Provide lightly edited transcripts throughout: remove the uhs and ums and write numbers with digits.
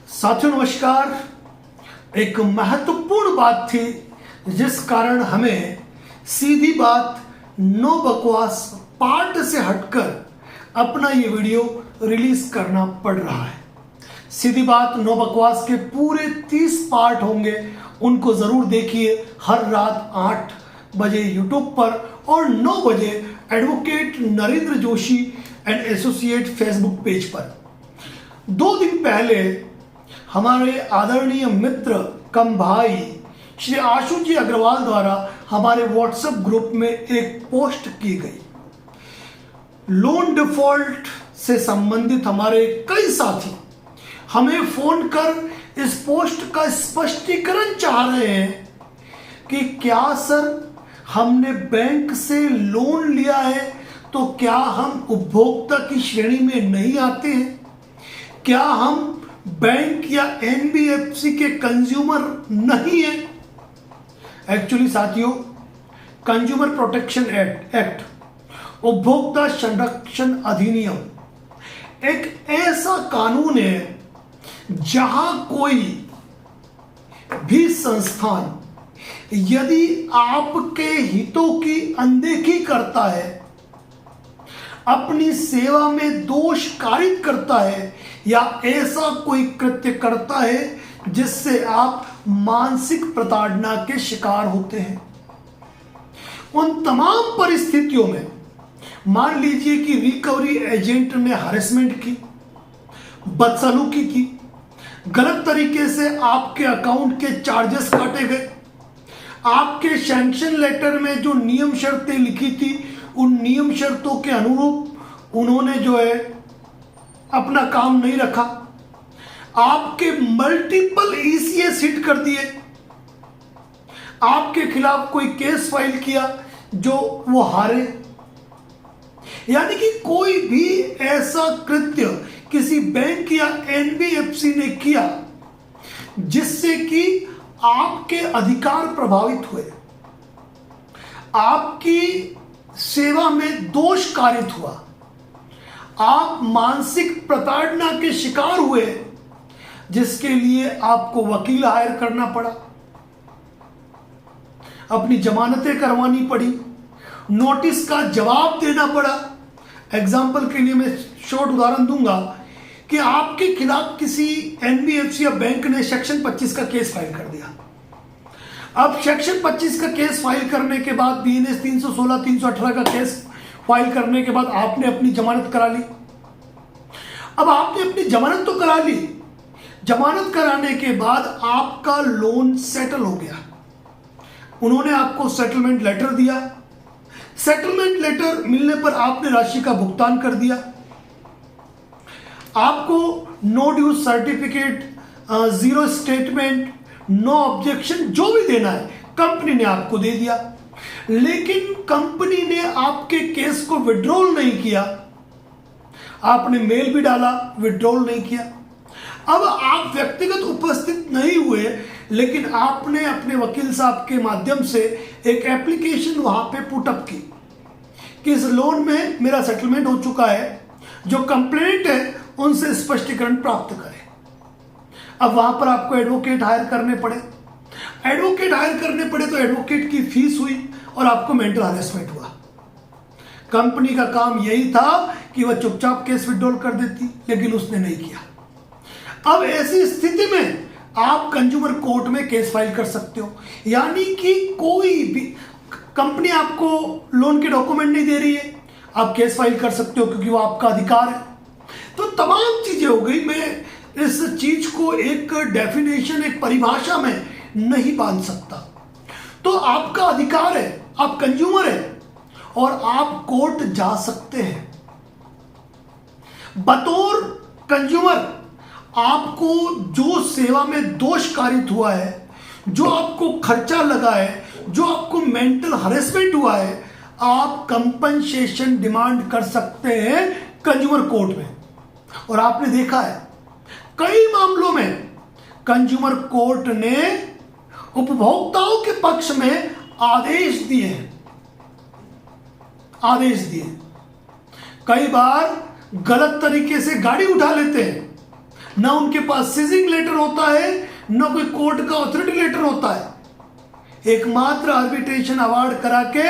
साथियों नमस्कार। एक महत्वपूर्ण बात थी जिस कारण हमें सीधी बात नो बकवास पार्ट से हटकर अपना ये वीडियो रिलीज करना पड़ रहा है। सीधी बात नो बकवास के पूरे 30 पार्ट होंगे, उनको जरूर देखिए हर रात 8 बजे यूट्यूब पर और 9 बजे advocate Narendra Joshi and associate Facebook page पर। 2 दिन पहले हमारे आदरणीय मित्र कम भाई श्री आशु जी अग्रवाल द्वारा हमारे व्हाट्सएप ग्रुप में एक पोस्ट की गई। लोन डिफॉल्ट से संबंधित हमारे कई साथी हमें फोन कर इस पोस्ट का स्पष्टीकरण चाह रहे हैं कि क्या सर हमने बैंक से लोन लिया है तो क्या हम उपभोक्ता की श्रेणी में नहीं आते हैं? क्या हम बैंक या एनबीएफसी के कंज्यूमर नहीं है? एक्चुअली साथियों, कंज्यूमर प्रोटेक्शन एक्ट उपभोक्ता संरक्षण अधिनियम एक ऐसा कानून है जहां कोई भी संस्थान यदि आपके हितों की अनदेखी करता है, अपनी सेवा में दोष कारित करता है या ऐसा कोई कृत्य करता है जिससे आप मानसिक प्रताड़ना के शिकार होते हैं, उन तमाम परिस्थितियों में मान लीजिए कि रिकवरी एजेंट ने हरेसमेंट की, बदसलूकी की, गलत तरीके से आपके अकाउंट के चार्जेस काटे गए, आपके सैंक्शन लेटर में जो नियम शर्तें लिखी थी उन नियम शर्तों के अनुरूप उन्होंने जो है अपना काम नहीं रखा, आपके मल्टीपल ईसीएस हिट कर दिए, आपके खिलाफ कोई केस फाइल किया जो वो हारे, यानी कि कोई भी ऐसा कृत्य किसी बैंक या एनबीएफसी ने किया जिससे कि आपके अधिकार प्रभावित हुए, आपकी सेवा में दोष कारित हुआ, आप मानसिक प्रताड़ना के शिकार हुए, जिसके लिए आपको वकील हायर करना पड़ा, अपनी जमानतें करवानी पड़ी, नोटिस का जवाब देना पड़ा। एग्जाम्पल के लिए मैं शॉर्ट उदाहरण दूंगा कि आपके खिलाफ किसी एनबीएफसी या बैंक ने सेक्शन 25 का केस फाइल कर दिया। अब सेक्शन 25 का केस फाइल करने के बाद बीएनएस 316, 318 का केस फाइल करने के बाद आपने अपनी जमानत करा ली। अब आपने अपनी जमानत तो करा ली, जमानत कराने के बाद आपका लोन सेटल हो गया, उन्होंने आपको सेटलमेंट लेटर दिया, सेटलमेंट लेटर मिलने पर आपने राशि का भुगतान कर दिया, आपको no dues certificate, zero statement, no objection जो भी देना है कंपनी ने आपको दे दिया, लेकिन कंपनी ने आपके केस को विड्रॉल नहीं किया। आपने मेल भी डाला, विड्रॉल नहीं किया। अब आप व्यक्तिगत उपस्थित नहीं हुए, लेकिन आपने अपने वकील साहब के माध्यम से एक एप्लीकेशन वहां पे पुटअप की कि इस लोन में मेरा सेटलमेंट हो चुका है, जो कंप्लेंट है उनसे स्पष्टीकरण प्राप्त करें। अब वहां पर आपको एडवोकेट हायर करने पड़े, एडवोकेट हायर करने पड़े तो एडवोकेट की फीस हुई और आपको मेंटल हरेसमेंट हुआ। कंपनी का काम यही था कि वह चुपचाप केस विड्रॉल कर देती, लेकिन उसने नहीं किया। अब ऐसी स्थिति में आप कंज्यूमर कोर्ट में केस फाइल कर सकते हो, यानी कि कोई भी कंपनी आपको लोन के डॉक्यूमेंट नहीं दे रही है, आप केस फाइल कर सकते हो क्योंकि वो आपका अधिकार है। तो तमाम चीजें हो गई। मैं इस चीज को एक डेफिनेशन, एक परिभाषा में नहीं बांध सकता। तो आपका अधिकार है, आप कंज्यूमर है और आप कोर्ट जा सकते हैं। बतौर कंज्यूमर आपको जो सेवा में दोष कारित हुआ है, जो आपको खर्चा लगा है, जो आपको मेंटल हरेसमेंट हुआ है, आप कंपनसेशन डिमांड कर सकते हैं कंज्यूमर कोर्ट में। और आपने देखा है कई मामलों में कंज्यूमर कोर्ट ने उपभोक्ताओं के पक्ष में आदेश दिए। कई बार गलत तरीके से गाड़ी उठा लेते हैं, ना उनके पास सीजिंग लेटर होता है, ना कोई कोर्ट का ऑथोरिटी लेटर होता है। एकमात्र आर्बिट्रेशन अवार्ड करा के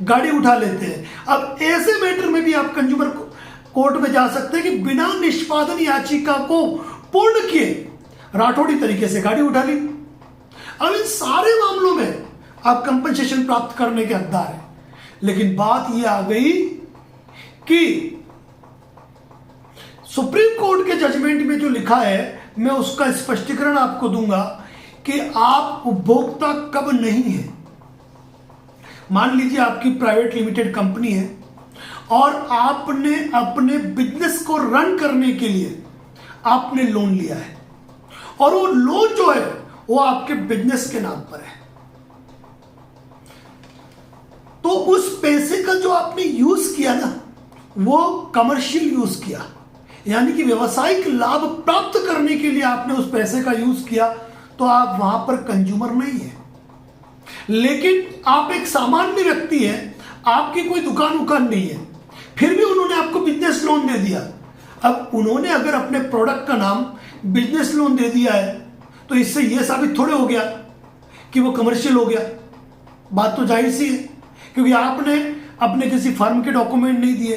गाड़ी उठा लेते हैं। अब ऐसे मैटर में भी आप कंज्यूमर कोर्ट में जा सकते हैं कि बिना निष्पादन याचिका को पूर्ण किए राठौड़ी तरीके से गाड़ी उठा ली। अब इन सारे मामलों में आप कंपनसेशन प्राप्त करने के हकदार हैं। लेकिन बात यह आ गई कि सुप्रीम कोर्ट के जजमेंट में जो लिखा है, मैं उसका स्पष्टीकरण आपको दूंगा कि आप उपभोक्ता कब नहीं है। मान लीजिए आपकी प्राइवेट लिमिटेड कंपनी है और आपने अपने बिजनेस को रन करने के लिए आपने लोन लिया है और वो लोन जो है वो आपके बिजनेस के नाम पर है। तो उस पैसे का जो आपने यूज किया ना, वो कमर्शियल यूज किया, यानी कि व्यवसायिक लाभ प्राप्त करने के लिए आपने उस पैसे का यूज किया, तो आप वहां पर कंज्यूमर नहीं है। लेकिन आप एक सामान्य व्यक्ति हैं, आपकी कोई दुकान उकान नहीं है, फिर भी उन्होंने आपको बिजनेस लोन दे दिया। अब उन्होंने अगर अपने प्रोडक्ट का नाम बिजनेस लोन दे दिया है, तो इससे यह साबित थोड़े हो गया कि वो कमर्शियल हो गया। बात तो जाहिर सी है, क्योंकि आपने अपने किसी फर्म के डॉक्यूमेंट नहीं दिए,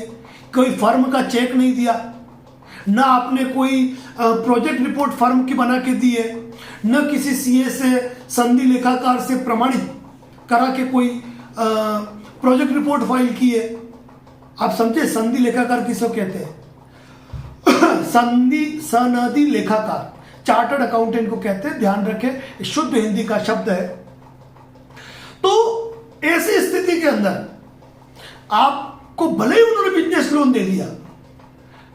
कोई फर्म का चेक नहीं दिया, ना आपने कोई प्रोजेक्ट रिपोर्ट फर्म की बना के दी है, न किसी सीए से, संधि लेखाकार से प्रमाणित करा के कोई प्रोजेक्ट रिपोर्ट फाइल की है। आप समझे संधि लेखाकार किसको कहते हैं? सनदी लेखाकार, चार्टर्ड अकाउंटेंट को कहते हैं, ध्यान रखें, शुद्ध हिंदी का शब्द है। तो ऐसी स्थिति के अंदर आपको भले ही उन्होंने बिजनेस लोन दे दिया,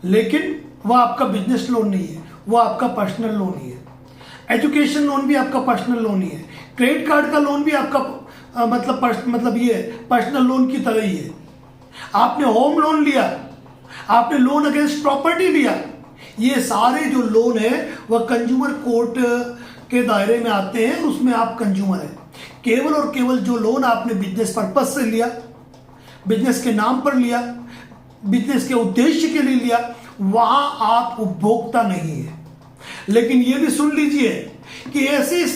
लेकिन वह आपका बिजनेस लोन नहीं है, वह आपका पर्सनल लोन ही है। एजुकेशन लोन भी आपका पर्सनल लोन ही है। क्रेडिट कार्ड का लोन भी आपका मतलब ये पर्सनल लोन की तरह ही है। आपने होम लोन लिया, आपने लोन अगेंस्ट प्रॉपर्टी लिया, ये सारे जो लोन है वह कंज्यूमर कोर्ट के दायरे में आते हैं, उसमें आप कंज्यूमर हैं। केवल और केवल जो लोन आपने बिजनेस पर्पज से लिया, बिजनेस के नाम पर लिया, बिजनेस के उद्देश्य के लिए लिया, वहां आप उपभोक्ता नहीं है। लेकिन यह भी सुन लीजिए कि ऐसी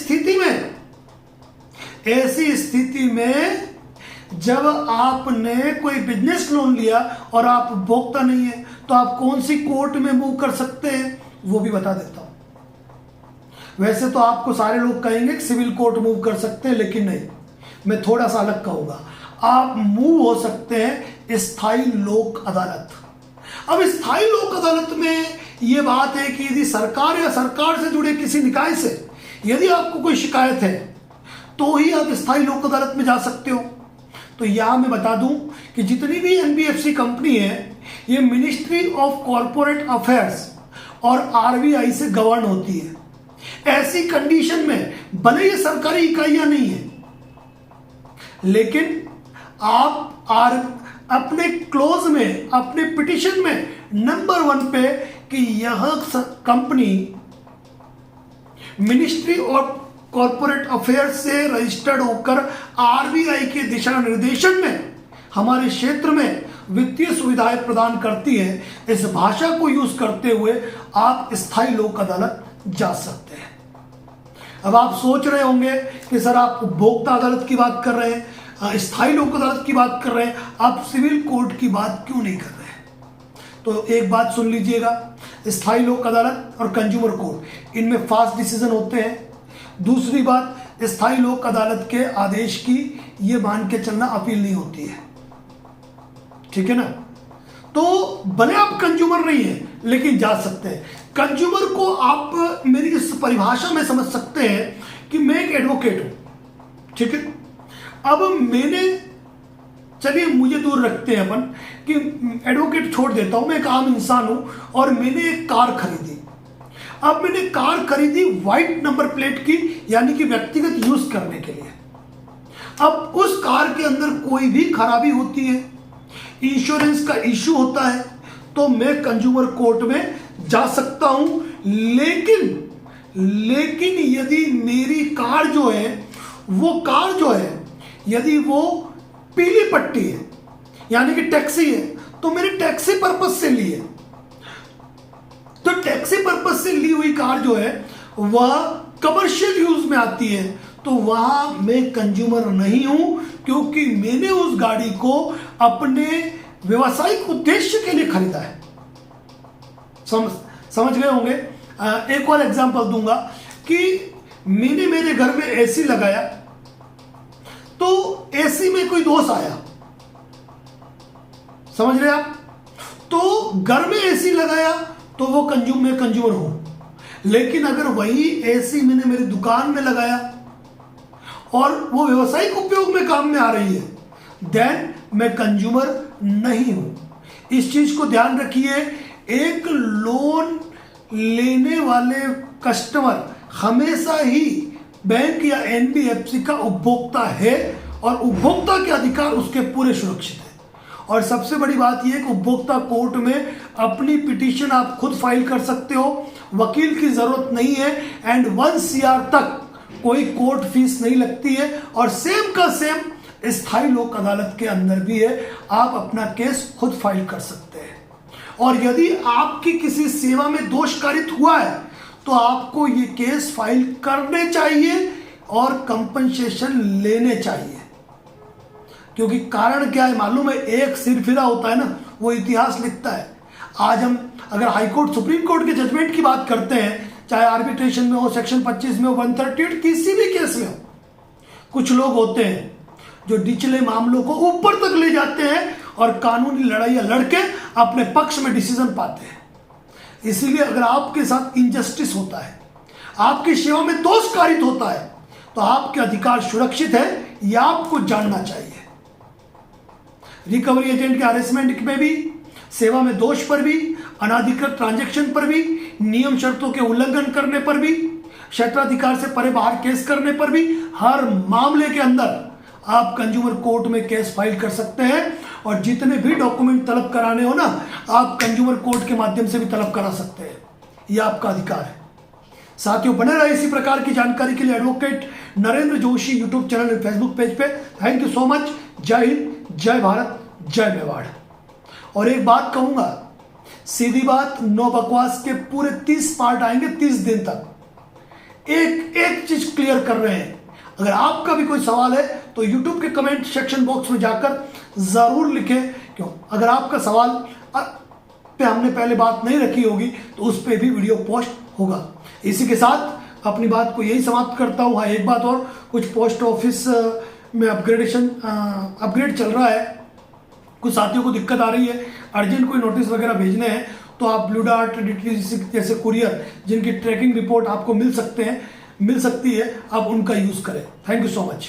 स्थिति में जब आपने कोई बिजनेस लोन लिया और आप उपभोक्ता नहीं है, तो आप कौन सी कोर्ट में मूव कर सकते हैं, वो भी बता देता हूं। वैसे तो आपको सारे लोग कहेंगे कि सिविल कोर्ट मूव कर सकते हैं, लेकिन नहीं, मैं थोड़ा सा अलग कहूंगा। आप मूव हो सकते हैं स्थायी लोक अदालत। अब स्थायी लोक अदालत में यह बात है कि यदि सरकार या सरकार से जुड़े किसी निकाय से यदि आपको कोई शिकायत है, तो ही आप स्थायी लोक अदालत में जा सकते हो। तो यहां मैं बता दूं कि जितनी भी एनबीएफसी कंपनी है, ये मिनिस्ट्री ऑफ कॉरपोरेट अफेयर्स और आरबीआई से गवर्न होती है। ऐसी कंडीशन में भले ये सरकारी इकाइयां नहीं है, लेकिन आप अपने क्लोज में, अपने पिटिशन में नंबर 1 पे कि यह company ministry of corporate affairs से रजिस्टर्ड होकर आरबीआई के दिशा निर्देशन में हमारे क्षेत्र में वित्तीय सुविधाएं प्रदान करती है, इस भाषा को यूज करते हुए आप स्थायी लोक अदालत जा सकते हैं। अब आप सोच रहे होंगे कि सर आप उपभोक्ता अदालत की बात कर रहे हैं, स्थायी लोक अदालत की बात कर रहे हैं, आप सिविल कोर्ट की बात क्यों नहीं कर रहे हैं? तो एक बात सुन लीजिएगा, स्थायी लोक अदालत और कंज्यूमर कोर्ट, इनमें फास्ट डिसीजन होते हैं। दूसरी बात, स्थायी लोक अदालत के आदेश की ये मान के चलना अपील नहीं होती है, ठीक है ना? तो भले आप कंज्यूमर नहीं है, लेकिन जा सकते हैं। कंज्यूमर को आप मेरी इस परिभाषा में समझ सकते हैं कि मैं एक एडवोकेट हूं, ठीक है? अब मैंने, चलिए मुझे दूर रखते हैं अपन कि एडवोकेट छोड़ देता हूं, मैं एक आम इंसान हूं और मैंने एक कार खरीदी। अब मैंने कार खरीदी व्हाइट नंबर प्लेट की, यानी कि व्यक्तिगत यूज करने के लिए। अब उस कार के अंदर कोई भी खराबी होती है, इंश्योरेंस का इश्यू होता है, तो मैं कंज्यूमर कोर्ट में जा सकता हूं। लेकिन यदि मेरी कार जो है यदि वो पीली पट्टी है, यानी कि टैक्सी है, तो मेरी टैक्सी पर्पस से ली है, तो टैक्सी पर्पस से ली हुई कार जो है वह कमर्शियल यूज में आती है, तो वहां मैं कंज्यूमर नहीं हूं, क्योंकि मैंने उस गाड़ी को अपने व्यवसायिक उद्देश्य के लिए खरीदा है। समझ गए होंगे। एक और एग्जांपल दूंगा कि मैंने मेरे घर में एसी लगाया, तो एसी में कोई दोष आया, समझ रहे आप? तो घर में एसी लगाया तो वो मैं कंज्यूमर हूं। लेकिन अगर वही एसी मैंने मेरी दुकान में लगाया और वो व्यवसायिक उपयोग में काम में आ रही है, देन मैं कंज्यूमर नहीं हूं। इस चीज को ध्यान रखिए। एक लोन लेने वाले कस्टमर हमेशा ही बैंक या एनबीएफसी का उपभोक्ता है और उपभोक्ता के अधिकार उसके पूरे सुरक्षित है। और सबसे बड़ी बात यह कि उपभोक्ता कोर्ट में अपनी पिटीशन आप खुद फाइल कर सकते हो, वकील की जरूरत नहीं है, एंड 1 CR तक कोई कोर्ट फीस नहीं लगती है, और सेम का सेम स्थायी लोक अदालत के अंदर भी है, आप अपना केस खुद फाइल कर सकते हैं। और यदि आपकी किसी सेवा में दोष कारित हुआ है तो आपको ये केस फाइल करने चाहिए और कंपनसेशन लेने चाहिए। क्योंकि कारण क्या है मालूम है? एक सिरफिरा होता है ना, वो इतिहास लिखता है। आज हम अगर हाईकोर्ट सुप्रीम कोर्ट के जजमेंट की बात करते हैं, चाहे आर्बिट्रेशन में हो, सेक्शन 25 में हो, 138, किसी भी केस में हो, कुछ लोग होते हैं जो निचले मामलों को ऊपर तक ले जाते हैं और कानूनी लड़ाइयां लड़के अपने पक्ष में डिसीजन पाते हैं। इसीलिए अगर आपके साथ इनजस्टिस होता है, आपकी सेवा में दोष कारित होता है, तो आपके अधिकार सुरक्षित है, यह आपको जानना चाहिए। रिकवरी एजेंट के हरेसमेंट में भी, सेवा में दोष पर भी, अनाधिकृत ट्रांजैक्शन पर भी, नियम शर्तों के उल्लंघन करने पर भी, क्षेत्राधिकार से परे बाहर केस करने पर भी, हर मामले के अंदर आप कंज्यूमर कोर्ट में केस फाइल कर सकते हैं। और जितने भी डॉक्यूमेंट तलब कराने हो ना, आप कंज्यूमर कोर्ट के माध्यम से भी तलब करा सकते हैं, यह आपका अधिकार है। साथियों, बने रहे इसी प्रकार की जानकारी के लिए advocate Narendra Joshi YouTube channel और फेसबुक पेज पे। Thank you so much. जय हिंद, जय भारत, जय मेवाड़। और एक बात कहूंगा, सीधी बात, नो बकवास के पूरे 30 पार्ट आएंगे 30 दिन तक। एक चीज क्लियर कर रहे हैं। अगर आपका भी कोई सवाल है तो YouTube के कमेंट सेक्शन बॉक्स में जाकर जरूर लिखें। क्यों? अगर आपका सवाल पे हमने पहले बात नहीं रखी होगी तो उस पर भी वीडियो पोस्ट होगा। इसी के साथ अपनी बात को यही समाप्त करता हूँ। हाँ, एक बात और, कुछ पोस्ट ऑफिस में अपग्रेड चल रहा है, कुछ साथियों को दिक्कत आ रही है, अर्जेंट कोई नोटिस वगैरह भेजने हैं तो आप ब्लू डार्ट जैसे कुरियर जिनकी ट्रैकिंग रिपोर्ट आपको मिल सकती है, आप उनका यूज करें। Thank you so much.